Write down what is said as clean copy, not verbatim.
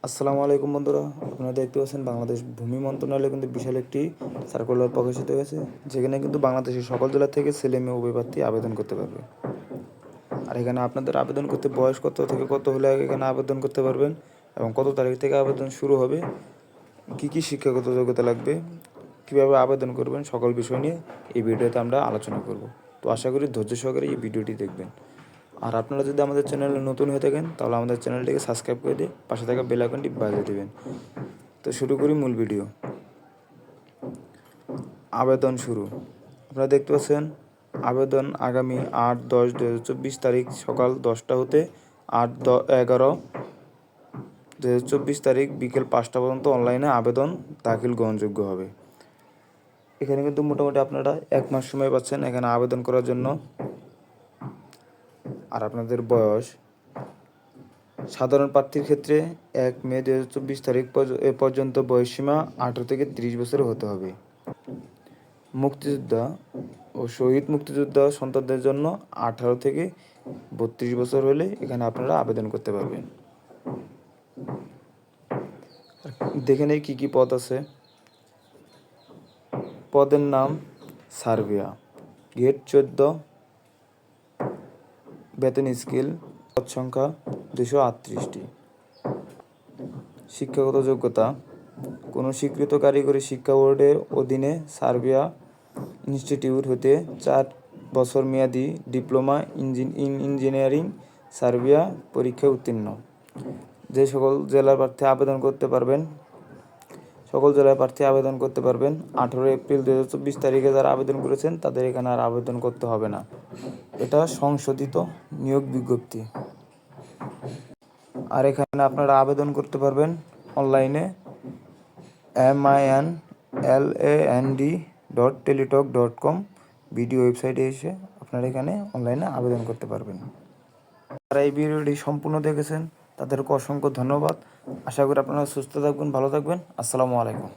আসসালামু আলাইকুম বন্ধুরা, আপনারা দেখতে পাচ্ছেন বাংলাদেশ ভূমি মন্ত্রণালয়ে কিন্তু বিশাল একটি সার্কুলার প্রকাশিত হয়েছে, যেখানে কিন্তু বাংলাদেশের সকল জেলা থেকে ছেলে মেয়ে উভয় প্রার্থী আবেদন করতে পারবে। আর এখানে আপনাদের আবেদন করতে বয়স কত থেকে কত হলে এখানে আবেদন করতে পারবেন এবং কত তারিখ থেকে আবেদন শুরু হবে, কী কী শিক্ষাগত যোগ্যতা লাগবে, কীভাবে আবেদন করবেন, সকল বিষয় নিয়ে এই ভিডিওতে আমরা আলোচনা করব। তো আশা করি ধৈর্য সহকারে এই ভিডিওটি দেখবেন। আর আপনারা যদি আমাদের চ্যানেলে নতুন হয়ে থাকেন তাহলে আমাদের চ্যানেলটিকে সাবস্ক্রাইব করে দিয়ে পাশে থাকা বেল আইকনটি বাজিয়ে দেবেন। তো শুরু করি মূল ভিডিও। আবেদন শুরু। আপনারা দেখতে পাচ্ছেন আবেদন আগামী 8-10-2024 তারিখ সকাল 10টা হতে 8-11-2024 তারিখ বিকেল 5টা পর্যন্ত অনলাইনে আবেদন দাখিল গ্রহণযোগ্য হবে। এখানে কিন্তু মোটামুটি আপনারা 1 মাস সময় পাচ্ছেন এখানে আবেদন করার জন্য। আর আপনাদের বয়স সাধারণ প্রার্থীর ক্ষেত্রে 1 মে 2024 তারিখ পর্যন্ত বয়সসীমা 18 থেকে 30 বছর হতে হবে। মুক্তিযোদ্ধা ও শহীদ মুক্তিযোদ্ধা সন্তানদের জন্য 18 থেকে 32 বছর হলে এখানে আপনারা আবেদন করতে পারবেন। দেখে নেই কী কী পদ আছে। পদের নাম সার্ভেয়া, গ্রেড 14, বেতন স্কেল, পদ সংখ্যা 238টি। শিক্ষাগত যোগ্যতা কোনো স্বীকৃত কারিগরি শিক্ষা বোর্ডের অধীনে সার্ভেয়া ইনস্টিটিউট হতে 4 বছর মেয়াদি ডিপ্লোমা ইঞ্জিনিয়ারিং সার্ভেয়া পরীক্ষায় উত্তীর্ণ। যে সকল জেলার প্রার্থী আবেদন করতে পারবেন, সকল জেলার প্রার্থী আবেদন করতে পারবেন। 18 এপ্রিল 2024 তারিখে যারা আবেদন করেছেন তাদের এখানে আর আবেদন করতে হবে না। এটা সংশোধিত নিয়োগ বিজ্ঞপ্তি। আর এখানে আপনারা আবেদন করতে পারবেন অনলাইনে MINLAND.teletalk.com ভিডিও ওয়েবসাইটে এসে আপনারা এখানে অনলাইনে আবেদন করতে পারবেন। যারা এই ভিডিওটি সম্পূর্ণ দেখেছেন তাদেরকে অসংখ্য ধন্যবাদ। আশা করি আপনারা সুস্থ থাকবেন, ভালো থাকবেন। আসসালামু আলাইকুম।